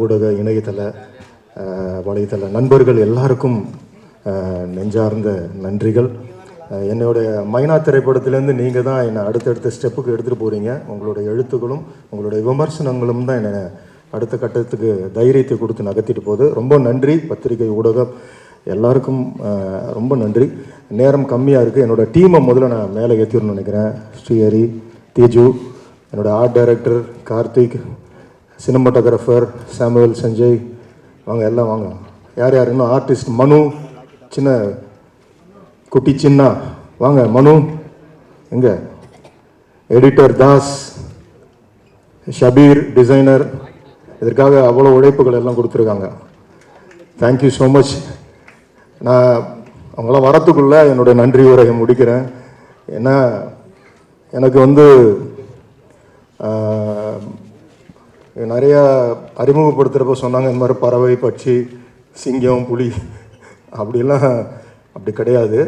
ஊடக இணையதள வலைதள நண்பர்கள் எல்லாருக்கும் நெஞ்சார்ந்த நன்றிகள். என்னுடைய மைனா திரைப்படத்திலேருந்து நீங்கள் தான் என்னை அடுத்தடுத்த ஸ்டெப்புக்கு எடுத்துகிட்டு போகிறீங்க. உங்களுடைய எழுத்துக்களும் உங்களுடைய விமர்சனங்களும் தான் என்னை அடுத்த கட்டத்துக்கு தைரியத்தை கொடுத்து நகர்த்திட்டு போகுது. ரொம்ப நன்றி பத்திரிகை ஊடகம் எல்லாருக்கும் ரொம்ப நன்றி. நேரம் கம்மியாக இருக்குது. என்னோடய டீமை முதல்ல நான் மேலே ஏற்றிடணும்னு நினைக்கிறேன். ஸ்ரீஹரி, தேஜு, என்னோடய art director Karthik, cinematographer Samuel, Sanjay, வாங்க எல்லாம் வாங்க. யார் யார் இன்னும் ஆர்டிஸ்ட் மனு, சின்ன குட்டி சின்ன வாங்க. மனு எங்கே? எடிட்டர் தாஸ், ஷபீர் டிசைனர், இதற்காக அவ்வளோ உழைப்புகள் எல்லாம் கொடுத்துருக்காங்க. Thank you so much. நான் அவங்களாம் வரத்துக்குள்ளே என்னோடய நன்றி உரையை முடிக்கிறேன். ஏன்னா எனக்கு நிறையா அறிமுகப்படுத்துகிறப்ப சொன்னாங்க இந்த மாதிரி பறவை, பட்சி, சிங்கம், புலி அப்படிலாம். அப்படி கிடையாது.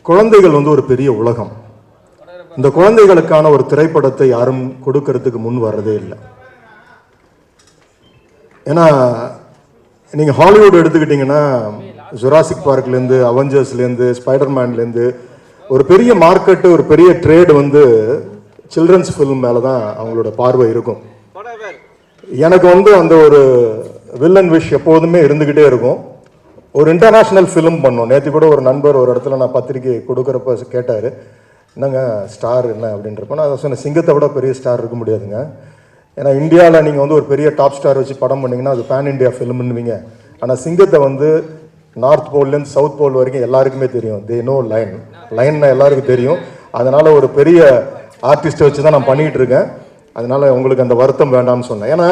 குழந்தைகள் ஒரு பெரிய உலகம். இந்த குழந்தைகளுக்கான ஒரு திரைப்படத்தை யாரும் கொடுக்கறதுக்கு முன் வர்றதே இல்லை. ஏன்னா நீங்கள் ஹாலிவுட் எடுத்துக்கிட்டிங்கன்னா ஜுராசிக் பார்க்லேருந்து, அவெஞ்சர்ஸ்லேருந்து, ஸ்பைடர்மேன்லேருந்து ஒரு பெரிய மார்க்கெட்டு, ஒரு பெரிய ட்ரேடு சில்ட்ரன்ஸ் ஃபிலிம் மேலே தான் அவங்களோட பார்வை இருக்கும். எனக்கு அந்த ஒரு வில்லன் விஷ் எப்போதுமே இருந்துக்கிட்டே இருக்கும். ஒரு இன்டர்நேஷ்னல் ஃபிலிம் பண்ணோம். நேற்று கூட ஒரு நண்பர் ஒரு இடத்துல நான் பத்திரிக்கை கொடுக்குறப்ப கேட்டார், என்னங்க ஸ்டார் என்ன அப்படின்றப்ப நான் சொன்னேன், சிங்கத்தை விட பெரிய ஸ்டார் இருக்க முடியாதுங்க. ஏன்னா இந்தியாவில் நீங்கள் ஒரு பெரிய டாப் ஸ்டார் வச்சு படம் பண்ணிங்கன்னா அது பேன் இண்டியா ஃபிலிம்னுவீங்க. ஆனால் சிங்கத்தை நார்த் போல்லேருந்து சவுத் போல் வரைக்கும் எல்லாருக்குமே தெரியும். தே நோ லைன்னா எல்லாருக்கும் தெரியும். அதனால் ஒரு பெரிய ஆர்டிஸ்ட்டை வச்சு தான் நான் பண்ணிகிட்டு இருக்கேன். அதனால் உங்களுக்கு அந்த வருத்தம் வேண்டாம்னு சொன்னேன். ஏன்னா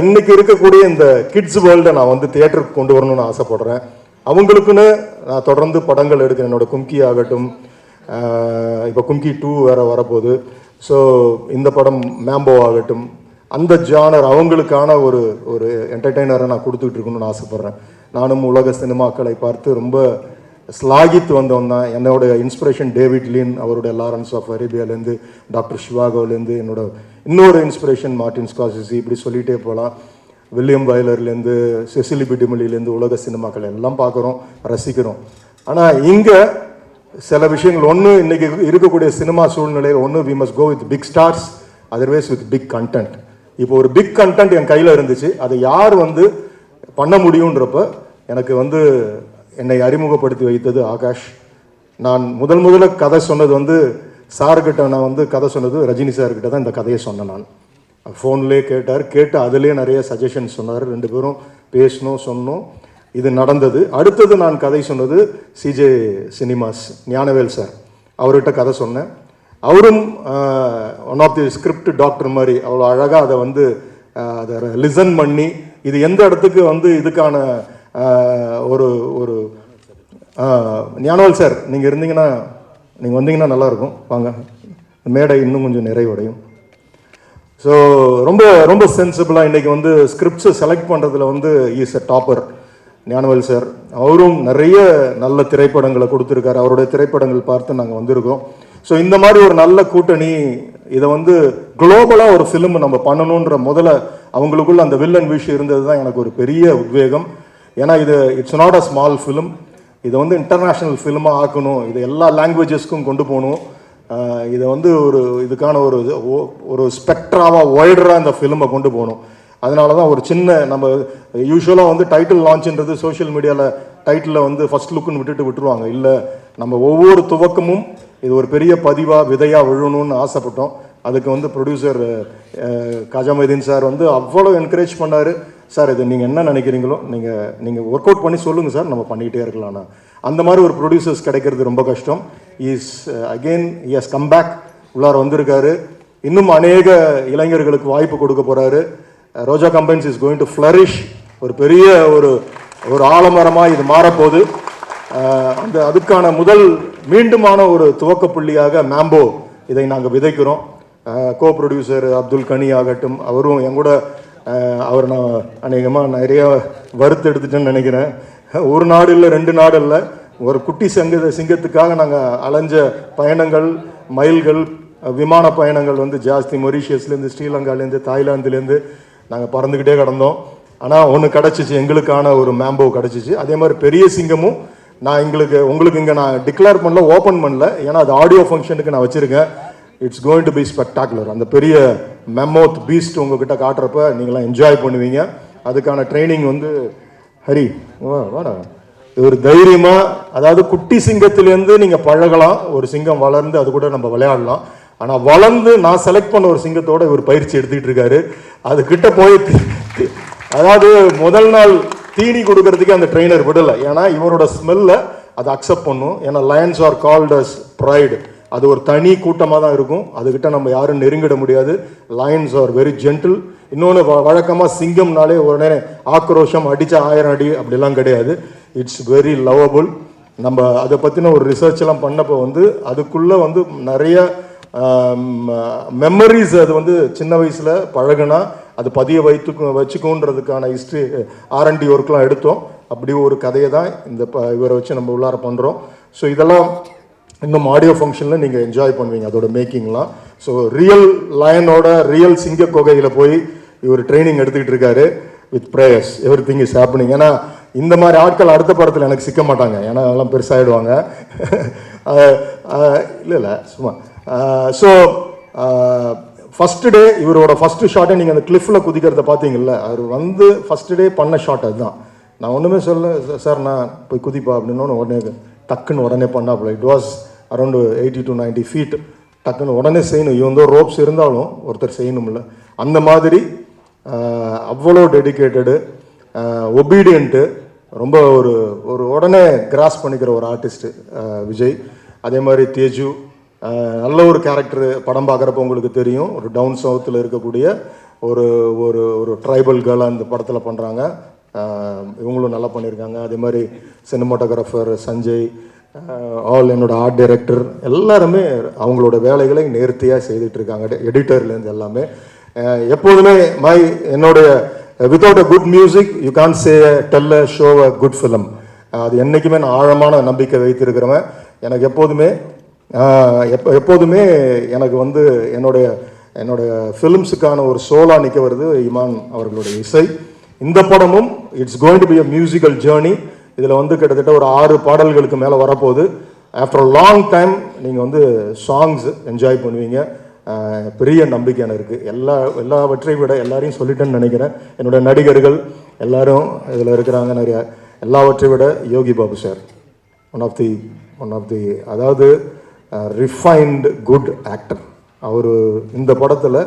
இன்னைக்கு இருக்கக்கூடிய இந்த கிட்ஸ் வேர்ல்டை நான் தியேட்டருக்கு கொண்டு வரணும்னு ஆசைப்படுறேன். அவங்களுக்குன்னு நான் தொடர்ந்து படங்கள் எடுக்கிறேன். என்னோட கும்கி ஆகட்டும், இப்போ கும்கி 2 வேறு வரப்போகுது. ஸோ இந்த படம் மேம்போ ஆகட்டும், அந்த ஜானர் அவங்களுக்கான ஒரு ஒரு என்டர்டெய்னரை நான் கொடுத்துக்கிட்டு இருக்கணும்னு ஆசைப்பட்றேன். நானும் உலக சினிமாக்களை பார்த்து ரொம்ப ஸ்லாகித்து வந்தவன் தான். என்னோட இன்ஸ்பிரேஷன் டேவிட் லீன், அவருடைய லாரன்ஸ் ஆஃப் அரேபியாலேருந்து, டாக்டர் ஷிவாகோலேருந்து, என்னோட இன்னொரு இன்ஸ்பிரேஷன் மார்ட்டின் ஸ்கார்செஸி, இப்படி சொல்லிகிட்டே போகலாம். வில்லியம் வைலர்லேருந்து, செசிலி பி டிமிலிலேருந்து உலக சினிமாக்கள் எல்லாம் பார்க்குறோம், ரசிக்கிறோம். ஆனால் இங்கே சில விஷயங்கள் இன்றைக்கி இருக்கக்கூடிய சினிமா சூழ்நிலையில் we must go with big stars, otherwise with big content. இப்போ ஒரு பிக் கண்டென்ட் என் கையில் இருந்துச்சு. அதை யார் பண்ண முடியுன்றப்ப எனக்கு என்னை அறிமுகப்படுத்தி வைத்தது ஆகாஷ். நான் முதல்ல கதை சொன்னது சார்கிட்ட நான் கதை சொன்னது ரஜினி சார்கிட்ட தான் இந்த கதையை சொன்னேன். நான் ஃபோன்லேயே கேட்டு அதிலே நிறைய சஜஷன்ஸ் சொன்னார். 2 பேரும் பேசணும், சொன்னோம், இது நடந்தது. அடுத்தது நான் கதை சொன்னது சிஜே சினிமாஸ் ஞானவேல் சார், அவர்கிட்ட கதை சொன்னேன். அவரும் one of the script doctor மாதிரி அவ்வளோ அழகாக அதை லிசன் பண்ணி, இது எந்த இடத்துக்கு இதுக்கான ஒரு ஒரு ஞானவேல் சார் நீங்கள் வந்தீங்கன்னா நல்லாயிருக்கும். வாங்க, மேடை இன்னும் கொஞ்சம் நிறைவடையும். ஸோ ரொம்ப ரொம்ப சென்சிபிளாக இன்றைக்கி ஸ்கிரிப்ட்ஸை செலக்ட் பண்ணுறதுல is a topper Gnanavel sir. அவரும் நிறைய நல்ல திரைப்படங்களை கொடுத்துருக்காரு. அவருடைய திரைப்படங்கள் பார்த்து நாங்கள் வந்திருக்கோம். ஸோ இந்த மாதிரி ஒரு நல்ல கூட்டணி இதை குளோபலாக ஒரு ஃபிலிம் நம்ம பண்ணணுன்ற முதல்ல அவங்களுக்குள்ள அந்த வில்லன் விஷயம் இருந்தது தான் எனக்கு ஒரு பெரிய உத்வேகம். ஏன்னா it's not a small film. இதை இன்டர்நேஷ்னல் ஃபிலிமாக ஆக்கணும், இதை எல்லா லாங்குவேஜஸ்க்கும் கொண்டு போகணும். இதை ஒரு இதுக்கான ஒரு ஸ்பெக்ட்ராவாக ஒய்டராக இந்த ஃபிலிமை கொண்டு போகணும். அதனால தான் ஒரு சின்ன நம்ம யூஸ்வலாக டைட்டில் லான்ச்ன்றது சோஷியல் மீடியாவில் டைட்டிலில் ஃபஸ்ட் லுக்குன்னு விட்டுருவாங்க. இல்லை, நம்ம ஒவ்வொரு துவக்கமும் இது ஒரு பெரிய பதிவாக விதையாக விழணும்னு ஆசைப்பட்டோம். அதுக்கு ப்ரொடியூசர் காஜாமைதீன் சார் அவ்வளோ என்கரேஜ் பண்ணார். சார் இது நீங்கள் என்ன நினைக்கிறீங்களோ நீங்கள் ஒர்க் அவுட் பண்ணி சொல்லுங்கள் சார், நம்ம பண்ணிகிட்டே இருக்கலாம்ண்ணா. அந்த மாதிரி ஒரு ப்ரொடியூசர்ஸ் கிடைக்கிறது ரொம்ப கஷ்டம். ஹஸ் கம் பேக், உள்ளார வந்திருக்காரு. இன்னும் அநேக இளைஞர்களுக்கு வாய்ப்பு கொடுக்க போகிறாரு. Roja combines is going to flourish. ஒரு பெரிய ஒரு ஆலமரமாக இது மாறப்போகுது. அதுக்கான மீண்டுமான ஒரு துவக்க புள்ளியாக மேம்போ இதை நாங்கள் விதைக்கிறோம். கோ ப்ரொடியூசர் அப்துல் கனி ஆகட்டும், அவரும் எங்கூட அவர் நான் அநேகமாக நிறைய வறுத்து எடுத்துட்டேன்னு நினைக்கிறேன். ஒரு நாடு இல்லை, 2 நாடு இல்லை, ஒரு குட்டி சிங்கத்துக்காக நாங்கள் அலைஞ்ச பயணங்கள், மைல்கள், விமான பயணங்கள் ஜாஸ்தி. மொரீஷியஸ்லேருந்து, ஸ்ரீலங்காலேருந்து, தாய்லாந்துலேருந்து, நாங்கள் பறந்துக்கிட்டே கிடந்தோம். ஆனால் ஒன்று கிடச்சிச்சு, எங்களுக்கான ஒரு மேம்போ கிடச்சிச்சு. அதே மாதிரி பெரிய சிங்கமும் நான் உங்களுக்கு இங்கே நான் டிக்ளேர் பண்ணல, ஓப்பன் பண்ணல, ஏன்னா அது ஆடியோ ஃபங்க்ஷனுக்கு நான் வச்சுருக்கேன். It's going to be spectacular. அந்த பெரிய மெமோத் பீஸ்ட் உங்ககிட்ட காட்டுறப்ப நீங்களாம் என்ஜாய் பண்ணுவீங்க. அதுக்கான ட்ரைனிங் வந்து ஹரி வாடா ஒரு தைரியமாக, அதாவது குட்டி சிங்கத்திலேருந்து நீங்கள் பழகலாம். ஒரு சிங்கம் வளர்ந்து அது கூட நம்ம விளையாடலாம். ஆனால் வளர்ந்து நான் செலக்ட் பண்ண ஒரு சிங்கத்தோட இவர் பயிற்சி எடுத்துக்கிட்டு இருக்காரு. அது கிட்ட போய் அதாவது முதல் நாள் தீனி கொடுக்கறதுக்கு அந்த ட்ரெயினர் விடலை. ஏன்னா இவரோட ஸ்மெல்ல அதை அக்செப்ட் பண்ணும். ஏன்னா lions are called as pride. அது ஒரு தனி கூட்டமாக தான் இருக்கும். அதுக்கிட்ட நம்ம யாரும் நெருங்கிட முடியாது. Lions are very gentle. இன்னொன்று வழக்கமாக சிங்கம்னாலே உடனே ஆக்ரோஷம், அடித்தா 1000 அடி அப்படிலாம் கிடையாது. It's very lovable. நம்ம அதை பற்றின ஒரு ரிசர்ச் எல்லாம் பண்ணப்போ வந்து அதுக்குள்ளே வந்து நிறைய மெமரிஸ், அது வந்து சின்ன வயசில் பழகுனா அது பதிய வச்சுக்கோன்றதுக்கான ஹிஸ்ட்ரி R&D ஒர்க்லாம் எடுத்தோம். அப்படி ஒரு கதையை தான் இந்த இவரை வச்சு நம்ம உள்ளார பண்ணுறோம். ஸோ இதெல்லாம் இன்னும் ஆடியோ ஃபங்க்ஷனில் நீங்கள் என்ஜாய் பண்ணுவீங்க அதோட மேக்கிங்லாம். ஸோ ரியல் லயனோட ரியல் சிங்க கொகையில் போய் இவர் ட்ரைனிங் எடுத்துக்கிட்டு இருக்காரு. With prayers every thing is happening. ஏன்னா இந்த மாதிரி ஆட்கள் அடுத்த படத்தில் எனக்கு சிக்க மாட்டாங்க. ஏன்னா அதெல்லாம் பெருசாகிடுவாங்க. இல்லை சும்மா. ஸோ ஃபஸ்ட்டு டே இவரோட ஃபஸ்ட்டு ஷாட்டை நீங்கள் அந்த கிளிஃபில் குதிக்கிறத பார்த்தீங்கல்ல, அவர் வந்து ஃபஸ்ட்டு டே பண்ண ஷாட் அதுதான். நான் ஒன்றுமே சொல்ல, சார் நான் போய் குதிப்பா அப்படின்னு உடனே டக்குன்னு உடனே பண்ணாப்புல. It was around 80 to 90 feet. டக்குன்னு உடனே செய்யணும். இவன் வந்து ரோப்ஸ் இருந்தாலும் ஒருத்தர் செய்யணும்ல. அந்த மாதிரி அவ்வளோ டெடிக்கேட்டடு, ஒபீடியன்ட்டு, ரொம்ப ஒரு உடனே கிராஸ் பண்ணிக்கிற ஒரு ஆர்டிஸ்ட்டு விஜய். அதே மாதிரி தேஜு நல்ல ஒரு கேரக்டரு. படம் பார்க்குறப்ப உங்களுக்கு தெரியும். ஒரு டவுன் சவுத்தில் இருக்கக்கூடிய ஒரு ஒரு ஒரு ட்ரைபல் கேர்ளாக இந்த படத்தில் பண்ணுறாங்க. இவங்களும் நல்லா பண்ணியிருக்காங்க. அதே மாதிரி சினிமாட்டோகிராஃபர் சஞ்சய், ஆல் என்னோட ஆர்ட் டைரக்டர் எல்லாருமே அவங்களோட வேலைகளை நேர்த்தியாக செய்துட்ருக்காங்க. எடிட்டர்லேருந்து எல்லாமே. எப்போதுமே என்னுடைய without a good music you can say tell a show a good film. அது என்றைக்குமே நான் ஆழமான நம்பிக்கை வைத்திருக்கிறவன். எனக்கு எப்போதுமே எனக்கு வந்து என்னுடைய ஃபிலிம்ஸுக்கான ஒரு சோலா நிற்க வருது இமான் அவர்களுடைய இசை. இந்த படமும் it's going to be a musical journey. இதில் வந்து கிட்டத்தட்ட ஒரு 6 பாடல்களுக்கு மேலே வரப்போகுது. ஆஃப்டர் அ லாங் டைம் நீங்கள் வந்து சாங்ஸ் என்ஜாய் பண்ணுவீங்க. பெரிய நம்பிக்கை எனக்கு இருக்குது. எல்லாவற்றை விட எல்லாரையும் சொல்லிட்டேன்னு நினைக்கிறேன். என்னோட நடிகர்கள் எல்லாரும் இதில் இருக்கிறாங்க நிறையா. எல்லாவற்றை விட Yogi Babu sir one of the அதாவது ரிஃபைன்டு குட் ஆக்டர். அவர் இந்த படத்தில்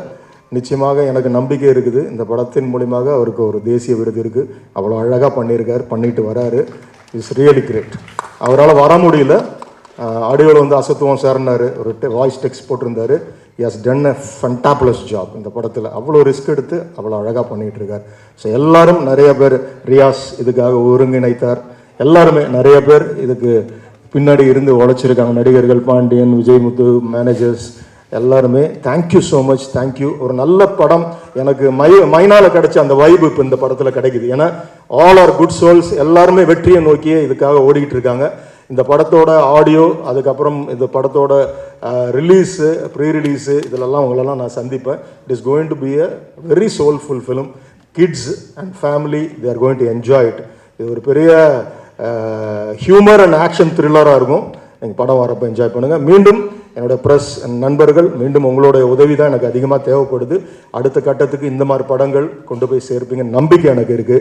நிச்சயமாக எனக்கு நம்பிக்கை இருக்குது. இந்த படத்தின் மூலியமாக அவருக்கு ஒரு தேசிய விருது இருக்குது. அவ்வளோ அழகாக பண்ணிட்டு வராரு. It's really great. அவரால் வர முடியல. ஆடியோவில் வந்து அசத்துவம் சார்னார், ஒரு வாய்ஸ் டெக்ஸ்ட் போட்டிருந்தார். Has done a fantabulous job இந்த படத்தில். அவ்வளோ ரிஸ்க் எடுத்து அவ்வளோ அழகாக பண்ணிகிட்டு இருக்கார். ஸோ எல்லாரும் நிறைய பேர், ரியாஸ் இதுக்காக ஒருங்கிணைத்தார். எல்லாருமே நிறைய பேர் இதுக்கு பின்னாடி இருந்து உழைச்சிருக்காங்க. நடிகர்கள், பாண்டியன், விஜய்முத்து, மேனேஜர்ஸ் எல்லாருமே தேங்க்யூ ஸோ மச். தேங்க்யூ. ஒரு நல்ல படம் எனக்கு மைனாவில் கிடைச்ச அந்த வைப் இப்போ இந்த படத்தில் கிடைக்குது. ஏன்னா ஆல் ஆர் குட் சோல்ஸ். எல்லாருமே வெற்றியை நோக்கியே இதுக்காக ஓடிக்கிட்டு இருக்காங்க. இந்த படத்தோட ஆடியோ, அதுக்கப்புறம் இந்த படத்தோட ரிலீஸு, ப்ரீ ரிலீஸு, இதிலெல்லாம் உங்களெல்லாம் நான் சந்திப்பேன். It is going to be a very soulful film. Kids and family they are going to enjoy it. இது ஒரு பெரிய ஹியூமர் அண்ட் ஆக்ஷன் த்ரில்லராக இருக்கும். நீங்கள் படம் வரப்போ என்ஜாய் பண்ணுங்கள். மீண்டும் என்னோடய ப்ரெஸ் நண்பர்கள், மீண்டும் உங்களுடைய உதவி தான் எனக்கு அதிகமாக தேவைப்படுது. அடுத்த கட்டத்துக்கு இந்த மாதிரி படங்கள் கொண்டு போய் சேர்ப்பீங்க நம்பிக்கை எனக்கு இருக்குது.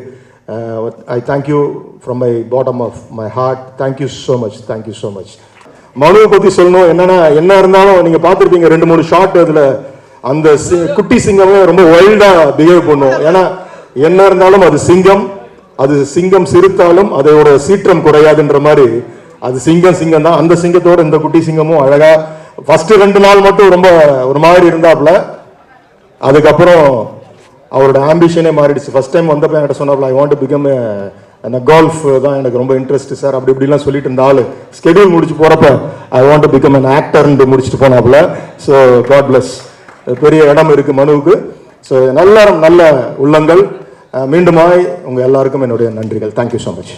I thank you from my bottom of my heart. Thank you so much. Thank you so much. மனுவை பற்றி சொல்லணும். என்ன இருந்தாலும் நீங்கள் பார்த்துருப்பீங்க 2-3 ஷாட். அதில் அந்த குட்டி சிங்கமே ரொம்ப வைல்டாக பிஹேவ் பண்ணும். ஏன்னா என்ன இருந்தாலும் அது சிங்கம் சிரித்தாலும் அதோட சீற்றம் குறையாதுன்ற மாதிரி அது சிங்கம் தான். அந்த சிங்கத்தோட இந்த குட்டி சிங்கமும் அழகா ஃபர்ஸ்ட் 2 நாள் மட்டும் ரொம்ப ஒரு மாதிரி இருந்தாப்புல. அதுக்கப்புறம் அவரோட ஆம்பிஷனே மாறிடுச்சு. ஃபர்ஸ்ட் டைம் வந்தப்ப என்கிட்ட சொன்னாப்புல, I want to become golf தான் எனக்கு ரொம்ப இன்ட்ரெஸ்ட் சார் அப்படி இப்படிலாம் சொல்லிட்டு இருந்த ஆளு ஸ்கெடியூல் முடிச்சு போறப்ப I want to become an ஆக்டர்ன்னு முடிச்சுட்டு போனாப்புல. So God plus. பெரிய இடம் இருக்கு மனுவுக்கு. ஸோ நல்ல உள்ளங்கள். மீண்டுமாய் உங்க எல்லாருக்கும் என்னுடைய நன்றிகள். Thank you so much.